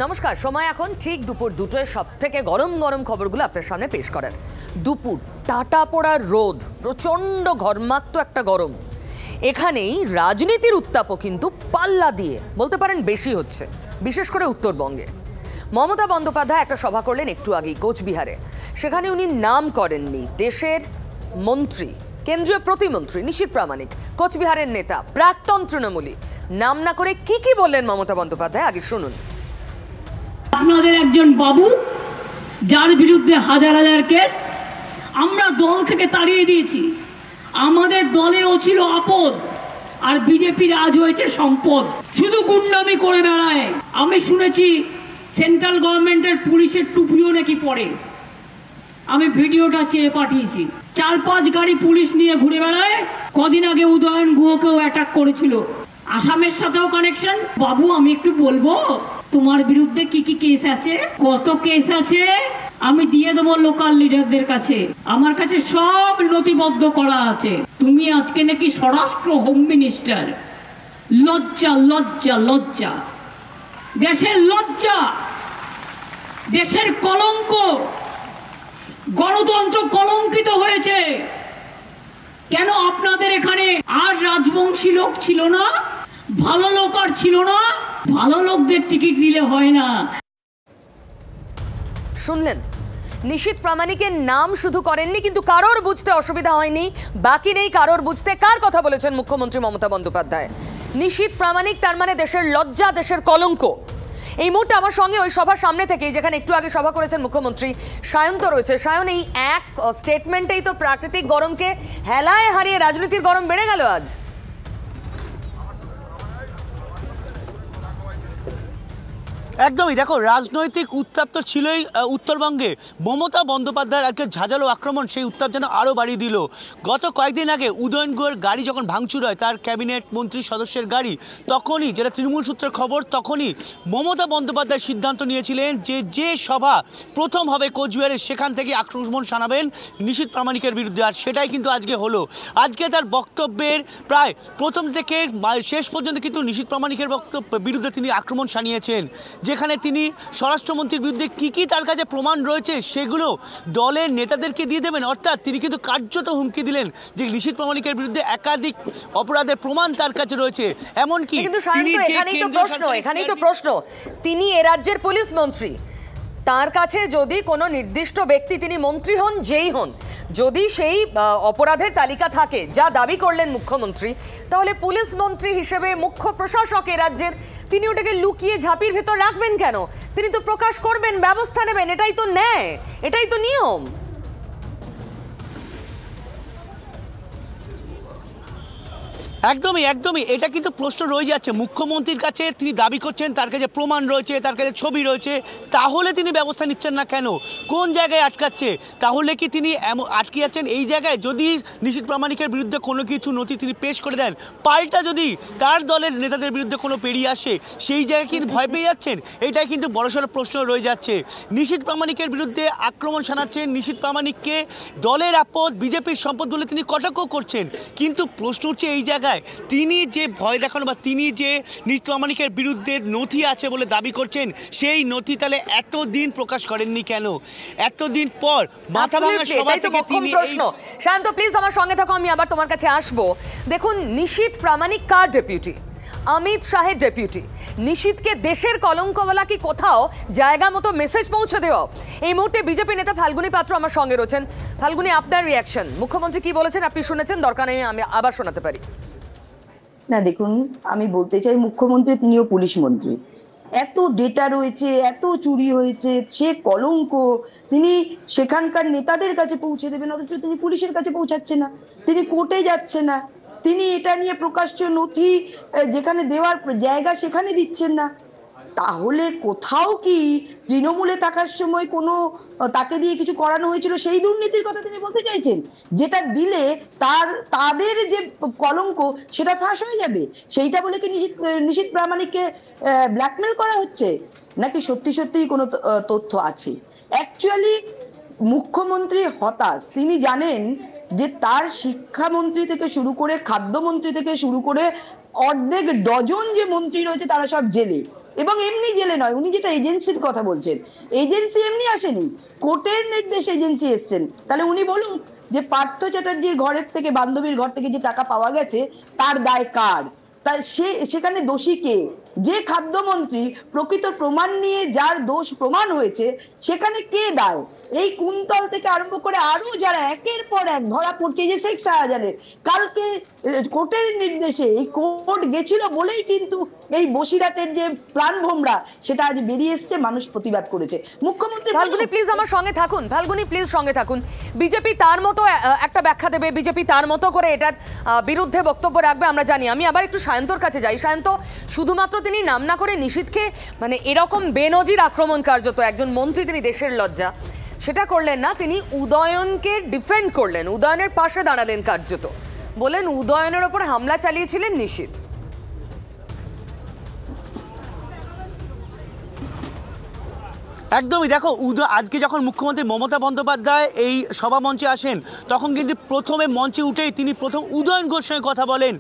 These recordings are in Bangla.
নমস্কার, সময় এখন ঠিক দুপুর 2টোয় সবথেকে গরম গরম খবরগুলো আপনার সামনে পেশ করার। দুপুর টাটা পড়ার রোদ, প্রচণ্ড ঘর্মাক্ত একটা গরম। এখানেই রাজনীতির উত্তাপও কিন্তু পাল্লা দিয়ে বলতে পারেন বেশি হচ্ছে, বিশেষ করে উত্তরবঙ্গে। মমতা বন্দ্যোপাধ্যায় একটা সভা করলেন একটু আগেই কোচবিহারে। সেখানে উনি নাম করেননি দেশের মন্ত্রী, কেন্দ্রীয় প্রতিমন্ত্রী নিশীথ প্রামাণিক, কোচবিহারের নেতা, প্রাক্তন তৃণমূলী। নাম না করে কি বললেন মমতা বন্দ্যোপাধ্যায়, আগে শুনুন। আপনাদের একজন বাবু যার বিরুদ্ধে হাজার হাজার কেস, আমরা দল থেকে তাড়িয়ে দিয়েছি। আমাদের দলেও ছিল আপদ, আর বিজেপির আজ হয়েছে সম্পদ। শুধু গুন্ডামি করে বেড়ায়। আমি শুনেছি সেন্ট্রাল গভর্নমেন্টের পুলিশের টুপিও নাকি পরে। আমি ভিডিওটা চেয়ে পাঠিয়েছি। 4-5 গাড়ি পুলিশ নিয়ে ঘুরে বেড়ায়। কদিন আগে উদয়ন গুহকেও অ্যাটাক করেছিল। আসামের সাথেও কানেকশন। বাবু, আমি একটু বলবো তোমার বিরুদ্ধে কি কি কেস আছে, কত কেস আছে আমি দিয়ে দেবো লোকাল লিডারদের কাছে। আমার কাছে সব নথিবদ্ধ করা আছে। তুমি আজকে নাকি স্বরাষ্ট্র হোম মিনিস্টার। লজ্জা লজ্জা লজ্জা, দেশের লজ্জা, দেশের কলঙ্ক। গণতন্ত্র কলঙ্কিত হয়েছে। কেন আপনাদের এখানে আর রাজবংশী লোক ছিল না? ভালো লোক আর ছিল না? ভালো লোকদের টিকিট দিলে হয় না। শুনলেন, নিশীথ প্রামাণিকের নাম শুধু করেননি, কিন্তু কারোর বুঝতে অসুবিধা হয়নি, বাকি নেই কারোর বুঝতে কার কথা বলেছেন মুখ্যমন্ত্রী মমতা বন্দ্যোপাধ্যায়। নিশীথ প্রামাণিক তার মানে দেশের লজ্জা, দেশের কলঙ্ক। এই মুহূর্তে আমার সঙ্গে ওই সভার সামনে থেকেই, যেখানে একটু আগে সভা করেছেন মুখ্যমন্ত্রী, সায়ন্ত রয়েছে। সায়ন, এই এক স্টেটমেন্টেই তো প্রাকৃতিক গরমকে হেলায় হারিয়ে রাজনীতির গরম বেড়ে গেল আজ। একদমই, দেখো রাজনৈতিক উত্তাপ তো ছিলই উত্তরবঙ্গে। মমতা বন্দ্যোপাধ্যায়ের আজকে ঝাঁঝালো আক্রমণ সেই উত্তাপ যেন আরও বাড়িয়ে দিল। গত কয়েকদিন আগে উদয়ন গুহের গাড়ি যখন ভাঙচুর হয়, তার ক্যাবিনেট মন্ত্রী সদস্যের গাড়ি, তখনই যেটা তৃণমূল সূত্রের খবর, তখনই মমতা বন্দ্যোপাধ্যায় সিদ্ধান্ত নিয়েছিলেন যে সভা প্রথম হবে কোচবিহারে, সেখান থেকে আক্রমণ শানাবেন নিশীথ প্রামাণিকের বিরুদ্ধে। আর সেটাই কিন্তু আজকে হলো। আজকে তার বক্তব্যের প্রায় প্রথম থেকে শেষ পর্যন্ত কিন্তু নিশীথ প্রামাণিকের বিরুদ্ধে তিনি আক্রমণ শানিয়েছেন, যেখানে তিনি স্বরাষ্ট্রমন্ত্রীর বিরুদ্ধে কি তার কাছে প্রমাণ রয়েছে সেগুলো দলের নেতাদেরকে দিয়ে দেবেন। অর্থাৎ তিনি কিন্তু কার্যত হুমকি দিলেন যে নিশীথ প্রামাণিকের বিরুদ্ধে একাধিক অপরাধের প্রমাণ তার কাছে রয়েছে। এমনকি এখানেই তো প্রশ্ন, তিনি এ রাজ্যের পুলিশ মন্ত্রী। তার কাছে যদি কোনো নির্দিষ্ট ব্যক্তি, তিনি মন্ত্রী হন যেই হন, যদি সেই অপরাধের তালিকা থাকে যা দাবি করলেন মুখ্যমন্ত্রী, তাহলে পুলিশ মন্ত্রী হিসেবে, মুখ্য প্রশাসক এ রাজ্যের, তিনি ওটাকে লুকিয়ে ঝাঁপির ভেতর রাখবেন কেন? তিনি তো প্রকাশ করবেন, ব্যবস্থা নেবেন। এটাই তো ন্যায়, এটাই তো নিয়ম। একদমই এটা কিন্তু প্রশ্ন রয়ে যাচ্ছে মুখ্যমন্ত্রীর কাছে। তিনি দাবি করছেন তার কাছে প্রমাণ রয়েছে, তার কাছে ছবি রয়েছে, তাহলে তিনি ব্যবস্থা নিচ্ছেন না কেন? কোন জায়গায় আটকাচ্ছে? তাহলে কি তিনি আটকে যাচ্ছেন এই জায়গায়? যদি নিশীথ প্রামাণিকের বিরুদ্ধে কোনো কিছু নথি তিনি পেশ করে দেন, পাল্টা যদি তার দলের নেতাদের বিরুদ্ধে কোনো পেরিয়ে আসে, সেই জায়গায় কিন্তু ভয় পেয়ে যাচ্ছেন। এটাই কিন্তু বড়সড় প্রশ্ন রয়ে যাচ্ছে। নিশীথ প্রামাণিকের বিরুদ্ধে আক্রমণ শানাচ্ছেন, নিশীথ প্রামাণিককে দলের আপদ, বিজেপির সম্পদ বলে তিনি কটাক্ষ করছেন। কিন্তু প্রশ্ন হচ্ছে এই জায়গায় তিনি যে ভয় দেখানো, বা তিনি যে নিশীথ প্রামাণিকের বিরুদ্ধে নথি আছে বলে দাবি করছেন, সেই নথি তাহলে এতদিন প্রকাশ করেননি কেন? এতদিন পর মাথা ভাঙা সভা থেকে তিনি প্রশ্ন। শান্ত, প্লিজ আমার সঙ্গে থাকো, আমি আবার তোমার কাছে আসবো। দেখুন, নিশীথ প্রামাণিক কার ডেপুটি? অমিত শাহের ডেপুটি। নিশীথকে দেশের কলঙ্ক বলা কি কোথাও জায়গা মতো মেসেজ পৌঁছে দেওয়া? এই মুহূর্তে বিজেপি নেতা ফাল্গুনী পাত্র আমার সঙ্গে রয়েছেন। ফাল্গুনী, আপনার রিয়াকশন। মুখ্যমন্ত্রী কি বলেছেন আপনি শুনেছেন, দরকার নেই আমি আবার শোনাতে পারি। না, দেখুন, আমি বলতে চাই মুখ্যমন্ত্রী তিনিও পুলিশ মন্ত্রী। এত ডেটা রয়েছে, এত চুরি হয়েছে, সে কলঙ্ক তিনি সেখানকার নেতাদের কাছে পৌঁছে দেবেন, অথচ তিনি পুলিশের কাছে পৌঁছাচ্ছে না, তিনি কোর্টে যাচ্ছে না, তিনি এটা নিয়ে প্রকাশ্য নথি যেখানে দেওয়ার জায়গা সেখানে দিচ্ছেন না। তাহলে কোথাও কি তৃণমূলে থাকার সময় কোনো তাকে দিয়ে কিছু করানো হয়েছিল, সেই দুর্নীতির কথা তিনি বলতে চাইছেন, যেটা দিলে তাদের যে কলঙ্ক সেটা ফাঁস হয়ে যাবে? সেইটা বলে কি নিশীথ প্রামাণিককে ব্ল্যাকমেল করা হচ্ছে, নাকি সত্যি সত্যি কোনো তথ্য আছে? অ্যাকচুয়ালি মুখ্যমন্ত্রী হতাশ। তিনি জানেন যে তার শিক্ষামন্ত্রী থেকে শুরু করে খাদ্যমন্ত্রী থেকে শুরু করে অর্ধেক ডজন যে মন্ত্রী রয়েছে তারা সব জেলে, এবং এমনি জেলে নয়, উনি যেটা এজেন্সির কথা বলছেন, এজেন্সি এমনি আসেনি, কোর্টের নির্দেশ এজেন্সি এসছেন। তাহলে উনি বলুন যে পার্থ চ্যাটার্জির ঘরের থেকে, বান্ধবীর ঘর থেকে যে টাকা পাওয়া গেছে তার দায় কার? তাই সেখানে দোষী কে? যে খাদ্যমন্ত্রী প্রকৃত প্রমাণ নিয়ে যার দোষ প্রমাণ হয়েছে সেখানে কে দায়? এই কুন্তল থেকে আরম্ভ করে আরো যারা একের পর এক ধরা পড়ছে, যে শেখ শাহজাহানের কালকে কোর্টের নির্দেশে, এই কোর্ট গেছিল বলেই কিন্তু এই বসিরহাটের যে প্রাণভোমরা সেটা আজ বেরিয়ে এসছে, মানুষ প্রতিবাদ করেছে। মুখ্যমন্ত্রী ফাল্গুনি প্লিজ আমার সঙ্গে থাকুন, ফাল্গুনি প্লিজ সঙ্গে থাকুন। বিজেপি তার মতো একটা ব্যাখ্যা দেবে, বিজেপি তার মতো করে এটার বিরুদ্ধে বক্তব্য রাখবে, আমরা জানি। আমি আবার একটু সায়ন্তর কাছে যাই। সায়ন্ত, শুধুমাত্র তিনি নাম না করে নিশীথকে মানে এরকম বেনজির আক্রমণ কার্যত, একজন মন্ত্রী, তিনি দেশের লজ্জা, সেটা করলেন না, তিনি উদয়নকে ডিফেন্ড করলেন, উদয়নের পাশে দাঁড়ালেন কার্যত, বলেন উদয়নের ওপর হামলা চালিয়েছিলেন নিশীথ। একদমই। দেখো, আজকে যখন মুখ্যমন্ত্রী মমতা বন্দ্যোপাধ্যায় এই সভামঞ্চে আসেন তখন কিন্তু প্রথমে মঞ্চে উঠেই তিনি প্রথম উদয়ন ঘোষের সঙ্গে কথা বলেন।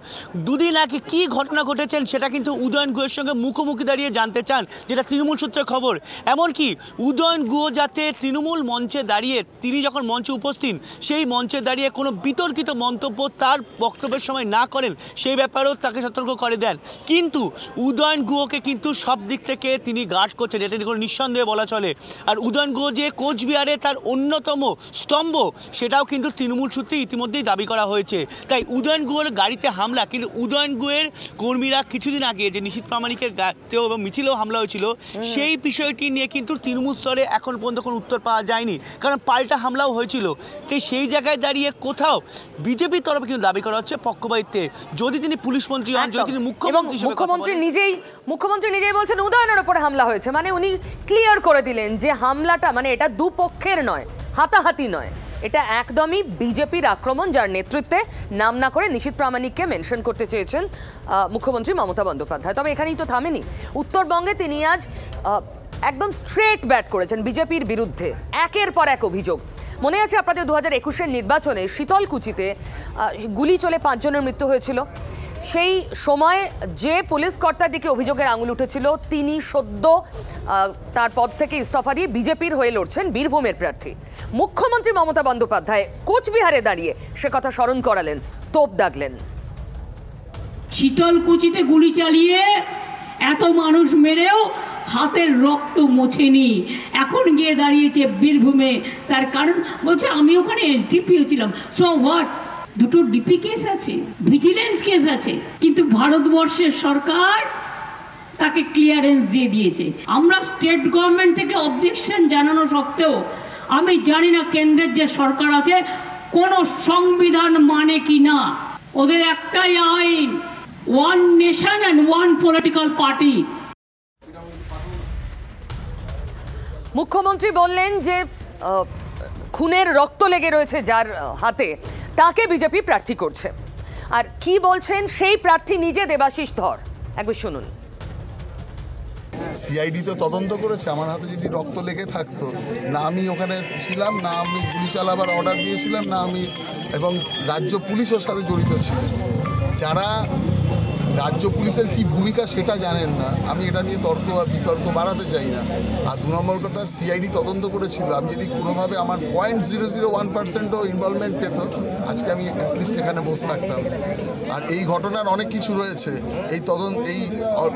দুদিন আগে কী ঘটনা ঘটেছেন সেটা কিন্তু উদয়ন ঘোষের সঙ্গে মুখোমুখি দাঁড়িয়ে জানতে চান, যেটা তৃণমূল সূত্রের খবর। এমনকি উদয়ন গুহ যাতে তৃণমূল মঞ্চে দাঁড়িয়ে, তিনি যখন মঞ্চে উপস্থিত সেই মঞ্চে দাঁড়িয়ে কোনো বিতর্কিত মন্তব্য তার বক্তব্যের সময় না করেন সেই ব্যাপারেও তাকে সতর্ক করে দেন। কিন্তু উদয়ন গুহকে কিন্তু সব দিক থেকে তিনি গার্ড করছেন, এটা কোনো নিঃসন্দেহে বলা চলে। আর উদয়ন গুহ যে কোচবিহারে তার অন্যতম স্তম্ভ, সেটাও কিন্তু তৃণমূল সূত্রে ইতিমধ্যেই দাবি করা হয়েছে। তাই উদয়ন গুহের গাড়িতে হামলা, কিন্তু উদয়ন গুহের কর্মীরা কিছুদিন আগে যে নিশীথ প্রামাণিকের গাড়িতেও এবং মিছিলেও হামলা হয়েছিল, সেই বিষয়টি নিয়ে কিন্তু তৃণমূল স্তরে এখন পর্যন্ত কোনো উত্তর পাওয়া যায়নি, কারণ পাল্টা হামলাও হয়েছিল। তাই সেই জায়গায় দাঁড়িয়ে কোথাও বিজেপির তরফে কিন্তু দাবি করা হচ্ছে পক্ষপাতিত্বে। যদি তিনি পুলিশ মন্ত্রী হন, যদি তিনি মুখ্যমন্ত্রী নিজেই বলছেন উদয়নের ওপরে হামলা হয়েছে, মানে উনি ক্লিয়ার করে দিলেন যে হামলাটা মানে এটা দুপক্ষের নয়, হাতাহাতি নয়, এটা একদমই বিজেপির আক্রমণ, যার নেতৃত্বে নাম না করে নিশীথ প্রামাণিককে মেনশন করতে চেয়েছেন মুখ্যমন্ত্রী মমতা বন্দ্যোপাধ্যায়। তবে এখানেই তো থামেনি, উত্তরবঙ্গে তিনি আজ একদম স্ট্রেট ব্যাট করেছেন বিজেপির বিরুদ্ধে, একের পর এক অভিযোগ। মনে আছে আপনাদের 2021-এর নির্বাচনে শীতলকুচিতে গুলি চলে 5 জনের মৃত্যু হয়েছিল। সেই সময় যে পুলিশ কর্তার দিকে অভিযোগের আঙুল উঠেছিল, তিনি সদ্য তার পদ থেকে ইস্তফা দিয়ে বিজেপির হয়ে লড়ছেন, বীরভূমের প্রার্থী। মুখ্যমন্ত্রী মমতা বন্দ্যোপাধ্যায় কোচবিহারে দাঁড়িয়ে সে কথা স্মরণ করালেন, তোপ দাগলেন। শীতলকুচিতে গুলি চালিয়ে এত মানুষ মেরেও হাতের রক্ত মোছেনি, এখন গিয়ে দাঁড়িয়েছে বীরভূমে। তার কারণ বলছে আমি ওখানে এসডিপিও ছিলাম। So what? দুটো ডিপি কেস আছে, ভিজিলেন্স কেস আছে, কিন্তু ভারতবর্ষের সরকার তাকে ক্লিয়ারেন্স দিয়ে দিয়েছে। আমরা স্টেট গভর্নমেন্ট থেকে অবজেকশন জানানো সত্ত্বেও আমি জানি না কেন্দ্রের যে সরকার আছে কোন সংবিধান মানে কি না। ওদের একটাই আইন, one nation and one political party. মুখ্যমন্ত্রী বললেন যে খুনের রক্ত লেগে রয়েছে যার হাতে, তাকে বিজেপি প্রার্থী করছে। আর কি বলছেন সেই প্রার্থী নিজে, দেবাশিস ধর, একবার শুনুন। সিআইডি তো তদন্ত করেছে, আমার হাতে যদি রক্ত লেগে থাকতো, না আমি ওখানে ছিলাম, না আমি গুলি চালাবার অর্ডার দিয়েছিলাম, না আমি, এবং রাজ্য পুলিশ ওর সাথে জড়িত ছিল। যারা রাজ্য পুলিশের কি ভূমিকা সেটা জানেন না, আমি এটা নিয়ে তর্ক বা বিতর্ক বাড়াতে চাই না। আর 2 নম্বর কথা, সিআইডি তদন্ত করেছিল, আমি যদি কোনোভাবে আমার 0.001%ও ইনভলভমেন্ট পেত, আজকে আমি অ্যাটলিস্ট এখানে বসে থাকতাম। আর এই ঘটনার অনেক কিছু রয়েছে, এই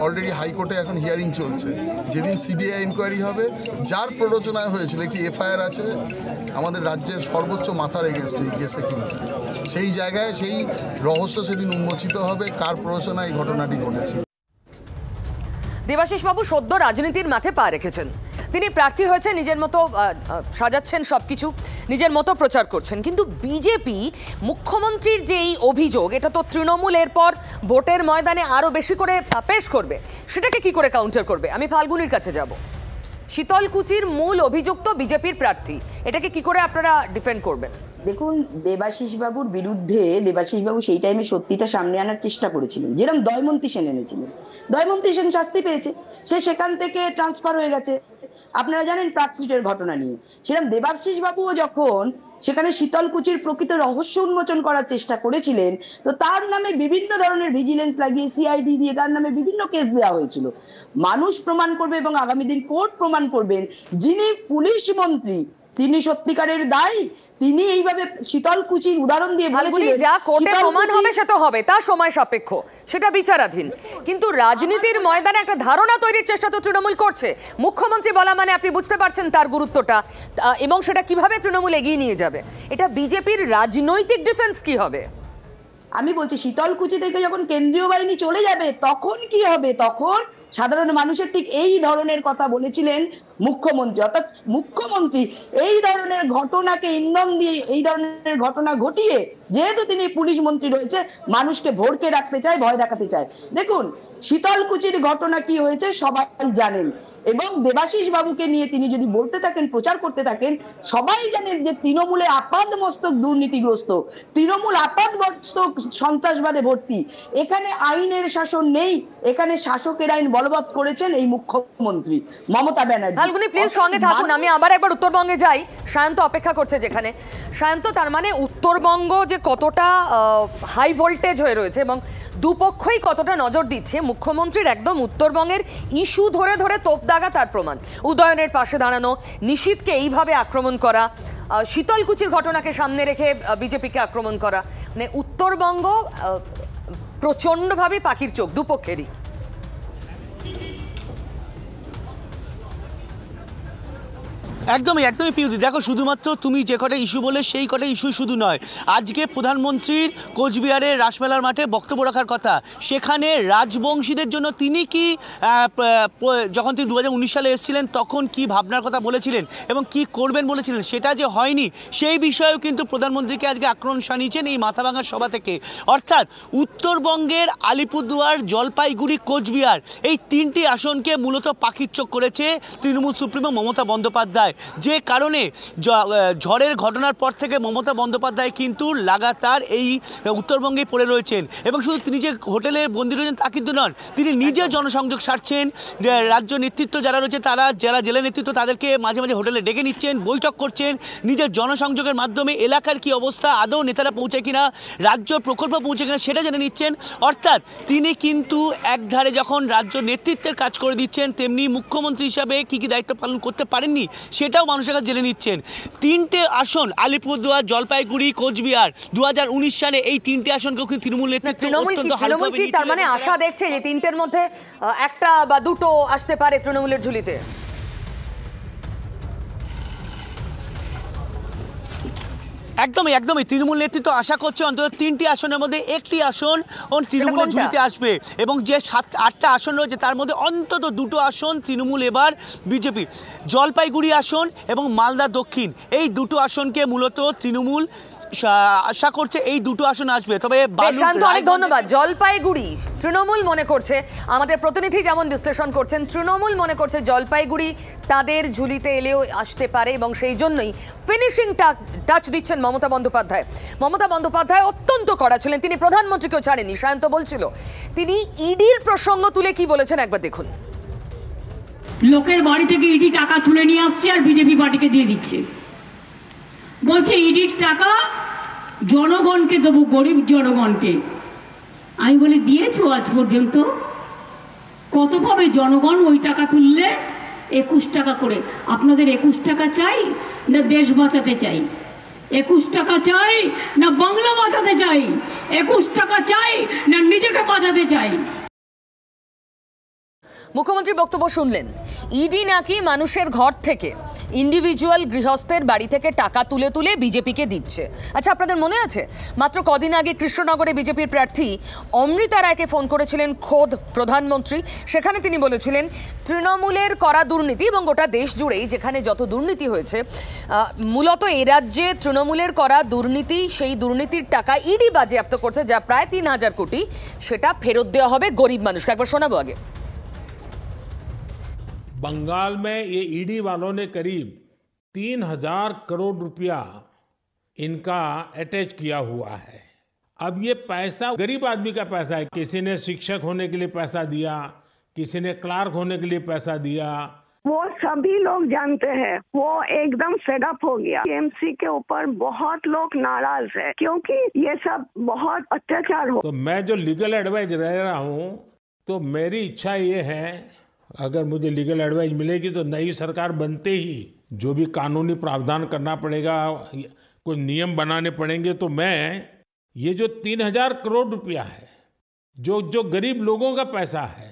অলরেডি হাইকোর্টে এখন হিয়ারিং চলছে। যেদিন সিবিআই ইনকোয়ারি হবে, যার প্ররোচনায় হয়েছিল, একটি এফআইআর আছে আমাদের রাজ্যের সর্বোচ্চ মাথার এগেনস্টে এই কেসে, কিন্তু সেই জায়গায় সেই রহস্য সেদিন উন্মোচিত হবে, কার প্ররোচনায় এই ঘটনাটি ঘটেছে। দেবাশিস বাবু সদ্য রাজনীতির মাঠে পা রেখেছেন, তিনি প্রার্থী হয়েছে, নিজের মতো সাজাচ্ছেন সবকিছু, নিজের মতো প্রচার করছেন। কিন্তু বিজেপি মুখ্যমন্ত্রীর যে এই অভিযোগ, এটা তো তৃণমূলের পর ভোটের ময়দানে আরো বেশি করে পেশ করবে, সেটাকে কি করে কাউন্টার করবে? আমি ফাল্গুনির কাছে যাব। শীতলকুচির মূল অভিযুক্ত বিজেপির প্রার্থী, এটাকে কি করে আপনারা ডিফেন্ড করবেন? দেখুন, দেবাশিস বাবুর বিরুদ্ধে দেবাশিস বাবু সেই টাইমে সত্যিটা সামনে আনার চেষ্টা করেছিলেন, যেরকম দয়মন্তী সেন এনেছিলেন। দয়মন্তী সেন শাস্তি পেয়েছে, সে সেখান থেকে ট্রান্সফার হয়ে গেছে। আপনারা জানেন পার্কস্ট্রিটের ঘটনা নিয়ে, সেরকম দেবাশিস বাবুও যখন সেখানে শীতলকুচির প্রকৃত রহস্য উন্মোচন করার চেষ্টা করেছিলেন, তো তার নামে বিভিন্ন ধরনের ভিজিলেন্স লাগিয়ে সিআইডি দিয়ে তার নামে বিভিন্ন কেস দেওয়া হয়েছিল। মানুষ প্রমাণ করবে এবং আগামী দিন কোর্ট প্রমাণ করবেন যিনি পুলিশ মন্ত্রী তিনি সত্যিকারের দায়ী। তিনি এইভাবে শীতলকুচির উদাহরণ দিয়ে বলেছিলেন যা কোর্টে প্রমাণ হবে সেটা হবে, তা সময় সাপেক্ষ, সেটা বিচারাধীন। কিন্তু রাজনীতির ময়দানে একটা ধারণা তৈরির চেষ্টা তো তৃণমূল করছে। মুখ্যমন্ত্রী বলা মানে আপনি বুঝতে পারছেন তার গুরুত্বটা, এবং সেটা কিভাবে তৃণমূল এগিয়ে নিয়ে যাবে। এটা বিজেপির রাজনৈতিক ডিফেন্স কি হবে? আমি বলছি শীতলকুচি থেকে যখন কেন্দ্রীয় বাহিনী চলে যাবে তখন কি হবে? তখন সাধারণ মানুষের ঠিক এই ধরনের কথা বলেছিলেন মুখ্যমন্ত্রী। অর্থাৎ মুখ্যমন্ত্রী এই ধরনের ঘটনাকে ইন্ধন দিয়ে, এই ধরনের ঘটনা ঘটিয়ে, যেহেতু তিনি পুলিশ মন্ত্রী রয়েছে, মানুষকে ভরকে রাখতে চায়, ভয় দেখাতে চায়। দেখুন শীতলকুচির ঘটনা কি হয়েছে সবাই জানেন, এবং দেবাশিস বাবুকে নিয়ে তিনি যদি বলতে থাকেন, প্রচার করতে থাকেন, সবাই জানেন যে তৃণমূলে আপাদমস্তক দুর্নীতিগ্রস্ত, তৃণমূল আপাদমস্তক সন্ত্রাসবাদে ভর্তি। এখানে আইনের শাসন নেই, এখানে শাসকের আইন বলবৎ করেছেন এই মুখ্যমন্ত্রী মমতা ব্যানার্জি। ফাল্গুনি প্লিজ সঙ্গে থাকুন, আমি আবার একবার উত্তরবঙ্গে যাই। সায়ন্ত অপেক্ষা করছে যেখানে। সায়ন্ত, তার মানে উত্তরবঙ্গ যে কতটা হাই ভোল্টেজ হয়ে রয়েছে এবং দুপক্ষই কতটা নজর দিচ্ছে, মুখ্যমন্ত্রীর একদম উত্তরবঙ্গের ইস্যু ধরে ধরে তোপ দাগা তার প্রমাণ। উদয়নের পাশে দাঁড়ানো, নিশীথকে এইভাবে আক্রমণ করা, শীতলকুচির ঘটনাকে সামনে রেখে বিজেপিকে আক্রমণ করা, মানে উত্তরবঙ্গ প্রচণ্ডভাবে পাখির চোখ দুপক্ষেরই। একদমই একদমই পিউদি, দেখো শুধুমাত্র তুমি যে কটা ইস্যু বলে সেই কটা ইস্যু শুধু নয়, আজকে প্রধানমন্ত্রীর কোচবিহারের রাসমেলার মাঠে বক্তব্য রাখার কথা, সেখানে রাজবংশীদের জন্য তিনি কি যখন তিনি 2019 সালে এসেছিলেন তখন কি ভাবনার কথা বলেছিলেন এবং কি করবেন বলেছিলেন, সেটা যে হয়নি সেই বিষয়েও কিন্তু প্রধানমন্ত্রীকে আজকে আক্রমণ শানিয়েছেন এই মাথাভাঙার সভা থেকে। অর্থাৎ উত্তরবঙ্গের আলিপুরদুয়ার, জলপাইগুড়ি, কোচবিহার এই তিনটি আসনকে মূলত পাখির চোখ করেছে তৃণমূল সুপ্রিমো মমতা বন্দ্যোপাধ্যায়, যে কারণে ঝড়ের ঘটনার পর থেকে মমতা বন্দ্যোপাধ্যায় কিন্তু লাগাতার এই উত্তরবঙ্গে পড়ে রয়েছেন। এবং শুধু তিনি যে হোটেলে বন্দী রয়েছেন তা কিন্তু নন, তিনি নিজে জনসংযোগ সারছেন। রাজ্য নেতৃত্ব যারা রয়েছে, তারা যারা জেলা নেতৃত্ব, তাদেরকে মাঝে মাঝে হোটেলে ডেকে নিচ্ছেন, বৈঠক করছেন। নিজের জনসংযোগের মাধ্যমে এলাকার কি অবস্থা, আদৌ নেতারা পৌঁছায় কিনা, রাজ্য প্রকল্প পৌঁছে কিনা সেটা জেনে নিচ্ছেন। অর্থাৎ তিনি কিন্তু একধারে যখন রাজ্য নেতৃত্বের কাজ করে দিচ্ছেন, তেমনি মুখ্যমন্ত্রী হিসাবে কী কী দায়িত্ব পালন করতে পারেননি সেটাও মানুষের কাছে জেনে নিচ্ছেন। তিনটে আসন আলিপুরদুয়ার, জলপাইগুড়ি, কোচবিহার 2019 সালে এই তিনটে আসনকেও কিন্তু তৃণমূল নেতৃত্ব অত্যন্ত হালকাভাবে নিয়েছিল। তার মানে আশা দেখছে যে তিনটের মধ্যে একটা বা দুটো আসতে পারে তৃণমূলের ঝুলিতে। একদমই একদমই তৃণমূল নেতৃত্ব আশা করছে অন্তত তিনটি আসনের মধ্যে একটি আসন তৃণমূলের ঝুলিতে আসবে, এবং যে 7-8টা আসন রয়েছে তার মধ্যে অন্তত দুটো আসন তৃণমূল এবার বিজেপি। জলপাইগুড়ি আসন এবং মালদা দক্ষিণ, এই দুটো আসনকে মূলত তৃণমূল আশা করছে এই দুটো আসন আসবে। তবে অনেক ধন্যবাদ। জলপাইগুড়ি তৃণমূল মনে করছে, আমাদের প্রতিনিধি যেমন বিশ্লেষণ করছেন, তৃণমূল মনে করছে জলপাইগুড়ি তাদের ঝুলিতে এলেও আসতে পারে এবং সেই জন্যই ফিনিশিং টাচ দিচ্ছেন মমতা বন্দ্যোপাধ্যায়। মমতা বন্দ্যোপাধ্যায় অত্যন্ত কড়া ছিলেন, তিনি প্রধানমন্ত্রীকেও ছাড়েননি। সায়ন্ত বলছিল, তিনি ইডির প্রসঙ্গ তুলে কি বলেছেন একবার দেখুন। লোকের বাড়ি থেকে ইডি টাকা তুলে নিয়ে আসছে আর বিজেপি পার্টিকে দিয়ে দিচ্ছে, বলছে ইডির টাকা জনগণকে দেবো, গরিব জনগণকে। আমি বলি দিয়েছো আজ পর্যন্ত? কত পাবে জনগণ ওই টাকা তুললে? 21 টাকা করে। আপনাদের 21 টাকা চাই না দেশ বাঁচাতে চাই? 21 টাকা চাই না বাংলা বাঁচাতে চাই? 21 টাকা চাই না নিজেকে বাঁচাতে চাই? মুখ্যমন্ত্রী বক্তব্য শুনলেন। ইডি নাকি মানুষের ঘর থেকে, ইন্ডিভিজুয়াল গৃহস্থের বাড়ি থেকে টাকা তুলে তুলে বিজেপিকে দিচ্ছে। আচ্ছা, আপনাদের মনে আছে মাত্র কদিন আগে কৃষ্ণনগরে বিজেপির প্রার্থী অমৃতা রায়কে ফোন করেছিলেন খোদ প্রধানমন্ত্রী। সেখানে তিনি বলেছিলেন তৃণমূলের করা দুর্নীতি এবং গোটা দেশ জুড়েই যেখানে যত দুর্নীতি হয়েছে, মূলত এ রাজ্যে তৃণমূলের করা দুর্নীতি, সেই দুর্নীতির টাকা ইডি বাজেয়াপ্ত করছে, যা প্রায় 3000 কোটি, সেটা ফেরত দেওয়া হবে গরিব মানুষকে। একবার শোনাবো আগে। बंगाल में ये ईडी वालों ने करीब 3000 करोड़ रुपया इनका अटैच किया हुआ है। अब ये पैसा गरीब आदमी का पैसा है। किसी ने शिक्षक होने के लिए पैसा दिया, किसी ने क्लार्क होने के लिए पैसा दिया। वो सभी लोग जानते हैं, वो एकदम फेड अप हो गया। टीएमसी के ऊपर बहुत लोग नाराज है क्योंकि ये सब बहुत अत्याचार हो। तो मैं जो लीगल एडवाइस रह रहा हूँ, तो मेरी इच्छा ये है, अगर मुझे लीगल एडवाइस मिलेगी तो नई सरकार बनते ही जो भी कानूनी प्रावधान करना पड़ेगा, कुछ नियम बनाने पड़ेंगे, तो मैं ये जो 3,000 करोड़ रुपया है, जो गरीब लोगों का पैसा है,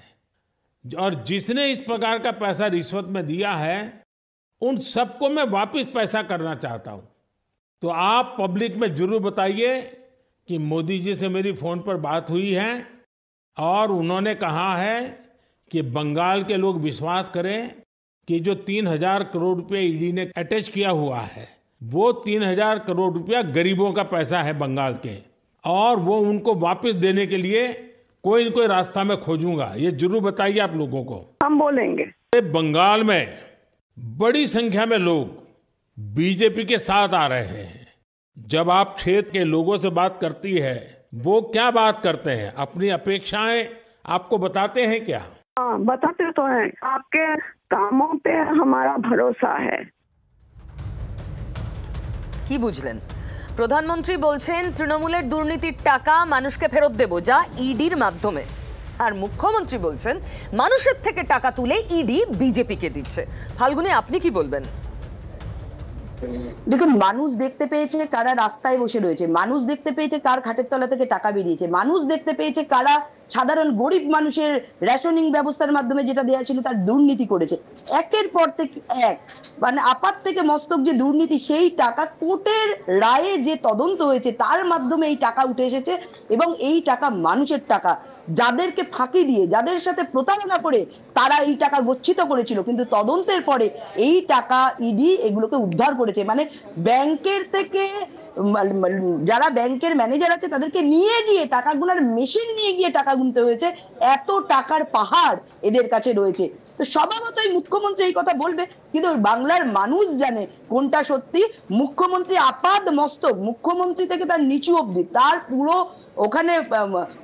और जिसने इस प्रकार का पैसा रिश्वत में दिया है, उन सबको मैं वापस पैसा करना चाहता हूं। तो आप पब्लिक में जरूर बताइए कि मोदी जी से मेरी फोन पर बात हुई है और उन्होंने कहा है कि बंगाल के लोग विश्वास करें कि जो 3,000 करोड़ रुपया ईडी ने अटैच किया हुआ है, वो 3,000 करोड़ रुपया गरीबों का पैसा है बंगाल के, और वो उनको वापस देने के लिए कोई न कोई रास्ता मैं खोजूंगा। ये जरूर बताइए आप लोगों को। हम बोलेंगे। बंगाल में बड़ी संख्या में लोग बीजेपी के साथ आ रहे हैं। जब आप क्षेत्र के लोगों से बात करती है, वो क्या बात करते हैं? अपनी अपेक्षाएं आपको बताते हैं क्या? हाँ, बताते तो हैं। आपके कामों पे हमारा भरोसा है। কি বুঝলেন? প্রধানমন্ত্রী বলছেন তৃণমূলের দুর্নীতির টাকা মানুষকে ফেরত দেব, যা ইডির মাধ্যমে। আর মুখ্যমন্ত্রী বলছেন মানুষের থেকে টাকা তুলে ইডি বিজেপিকে দিচ্ছে। ফাল্গুনি, আপনি কি বলবেন? দেখুন, মানুষ দেখতে পেয়েছে কারা রাস্তায় বসে রয়েছে, মানুষ দেখতে পেয়েছে কার খাটের তলা থেকে টাকা বেরিয়েছে, মানুষ দেখতে পেয়েছে কারা সাধারণ গরিব মানুষের রেশনিং ব্যবস্থার মাধ্যমে যেটা দেওয়া ছিল তার দুর্নীতি করেছে। একের পর থেকে এক, মানে আপাত থেকে মস্তক যে দুর্নীতি, সেই টাকা কোর্টের রায়ে যে তদন্ত হয়েছে তার মাধ্যমে এই টাকা উঠে এসেছে, এবং এই টাকা মানুষের টাকা। যাদেরকে ফাঁকি দিয়ে, যাদের সাথে প্রতারণা করে তারা এই টাকা গচ্ছিত করেছিল, কিন্তু তদন্তের পরে এই টাকা ইডি এগুলোকে উদ্ধার করেছে। মানে ব্যাংকের থেকে যারা ব্যাংকের ম্যানেজার আছে তাদেরকে নিয়ে গিয়ে টাকা গুনার মেশিন নিয়ে গিয়ে টাকা গুনতে হয়েছে। এত টাকার পাহাড় এদের কাছে রয়েছে। তো স্বভাবতই মুখ্যমন্ত্রী এই কথা বলবে, কিন্তু বাংলার মানুষ জানে কোনটা সত্যি। মুখ্যমন্ত্রী আপাদ মস্তক, মুখ্যমন্ত্রী থেকে তার নিচু অবধি, তার পুরো ওখানে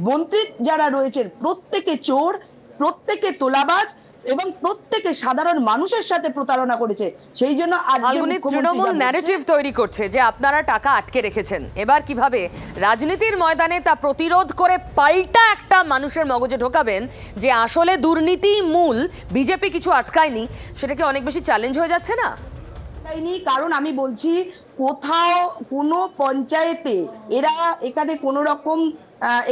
মন্ত্রী যারা রয়েছে প্রত্যেকে চোর, প্রত্যেকে তোলাবাজ, এবং প্রত্যেকে সাধারণ মানুষের সাথে প্রতারণা করেছে। সেই জন্য ফাল্গুনি, তৃণমূল ন্যারেটিভ তৈরি করছে যে আপনারা টাকা আটকে রেখেছেন। এবার কিভাবে রাজনীতির ময়দানে তা প্রতিরোধ করে পাল্টা একটা মানুষের মগজে ঢোকাবেন যে আসলে দুর্নীতি মূল, বিজেপি কিছু আটকায়নি, সেটা কি অনেক বেশি চ্যালেঞ্জ হয়ে যাচ্ছে না? কারণ আমি বলছি, কোথাও কোনো পঞ্চায়েতে এরা এখানে কোনো রকম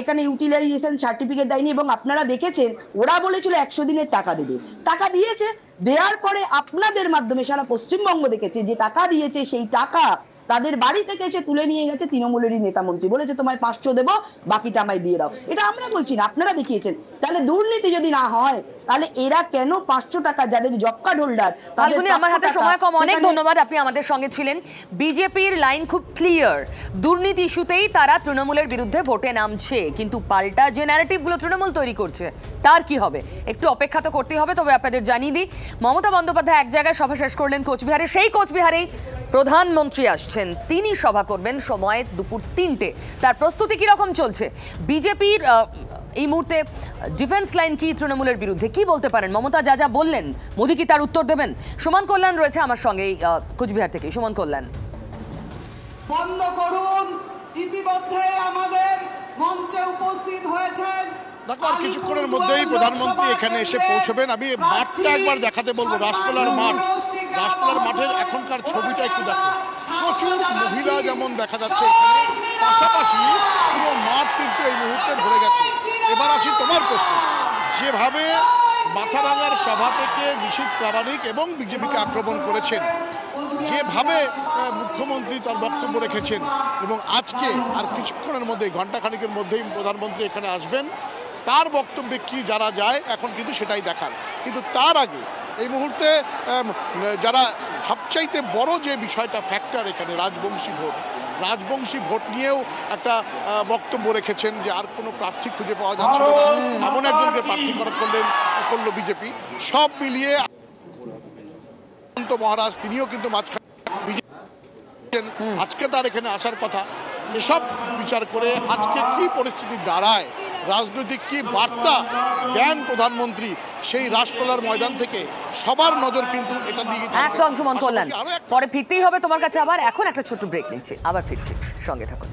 এখানে ইউটিলাইজেশন সার্টিফিকেট দেয়নি, এবং আপনারা দেখেছেন ওরা বলেছিল 100 দিনের টাকা দেবে, টাকা দিয়েছে। দেওয়ার পরে আপনাদের মাধ্যমে সারা পশ্চিমবঙ্গ দেখেছে যে টাকা দিয়েছে, সেই টাকা তাদের বাড়ি থেকে এসে তুলে নিয়ে গেছে তৃণমূলেরই নেতা মন্ত্রী, বলেছে তোমায় 500 দেবো, বাকিটা আমায় দিয়ে দাও। এটা আমরা বলছি না, আপনারা দেখিয়েছেন। তাহলে দুর্নীতি যদি না হয়, তাহলে এরা কেন 500 টাকা যাদের জব কার্ড হোল্ডার? ফাল্গুনি, আমার হাতে সময় কম, অনেক ধন্যবাদ, আপনি আমাদের সঙ্গে ছিলেন। বিজেপির লাইন খুব ক্লিয়ার, দুর্নীতি ইস্যুতেই তারা তৃণমূলের বিরুদ্ধে ভোটে নামছে, কিন্তু পাল্টা যে ন্যারেটিভগুলো তৃণমূল তৈরি করছে তার কি হবে? একটু অপেক্ষা তো করতেই হবে। তবে আপনাদের জানিয়ে দিই, মমতা বন্দ্যোপাধ্যায় এক জায়গায় সভা শেষ করলেন কোচবিহারে, সেই কোচবিহারেই প্রধানমন্ত্রী আসছেন, তিনি সভা করবেন সময় দুপুর 3টে। তার প্রস্তুতি কিরকম চলছে? বিজেপির এই মুহূর্তে ডিফেন্স লাইন কি তৃণমূলের বিরুদ্ধে? কি বলতে পারেন? মমতা যা যা বললেন, মোদী কি তার উত্তর দেবেন? সুমন কল্যাণ রয়েছে আমার সঙ্গে কোচবিহার থেকে। সুমন কল্যাণ, বন্ধ করুন, ইতিমধ্যে আমাদের মঞ্চে উপস্থিত হয়েছেন। দেখো, কিছুক্ষণের মধ্যেই প্রধানমন্ত্রী এখানে এসে পৌঁছবেন। আমি মাঠটা একবার দেখাতে বলবো, রাসমেলার মাঠ। রাসমেলার মাঠের এখনকার ছবিটা একটু দেখো, প্রচুর মহিলা যেমন দেখা যাচ্ছে এখানে, পাশাপাশি পুরো মাঠ কিন্তু এই মুহূর্তে ভরে গেছে। এবার আসি তোমার প্রশ্ন। যেভাবে মাথাভাঙার সভা থেকে নিশীথ প্রামাণিক এবং বিজেপিকে আক্রমণ করেছেন, যেভাবে মুখ্যমন্ত্রী তার বক্তব্য রেখেছেন, এবং আজকে আর কিছুক্ষণের মধ্যেই, ঘণ্টাখানিকের মধ্যেই প্রধানমন্ত্রী এখানে আসবেন, তার বক্তব্যে কি যারা যায় এখন কিন্তু সেটাই দেখার। কিন্তু তার আগে এই মুহূর্তে যারা সবচাইতে বড় যে বিষয়টা ফ্যাক্টর এখানে, রাজবংশী ভোট নিয়েও একটা বক্তব্য রেখেছেন যে আর কোনো প্রার্থী খুঁজে পাওয়া যাচ্ছে না, এমন একজনকে প্রার্থী করলো বিজেপি। সব মিলিয়ে মহারাজ তিনিও কিন্তু মাঝখানে, আজকে তার এখানে আসার কথা, এসব বিচার করে আজকে কি পরিস্থিতি দাঁড়ায়, রাজনৈতিক কি বার্তা দেন প্রধানমন্ত্রী, সেই রাসমেলার ময়দান থেকে সবার নজর কিন্তু এটা দিকে একদম সুমন কল্যাণ, পরে ফিরতেই হবে তোমার কাছে আবার। এখন একটা ছোট্ট ব্রেক নিচ্ছি, আবার ফিরছি, সঙ্গে থাকুন।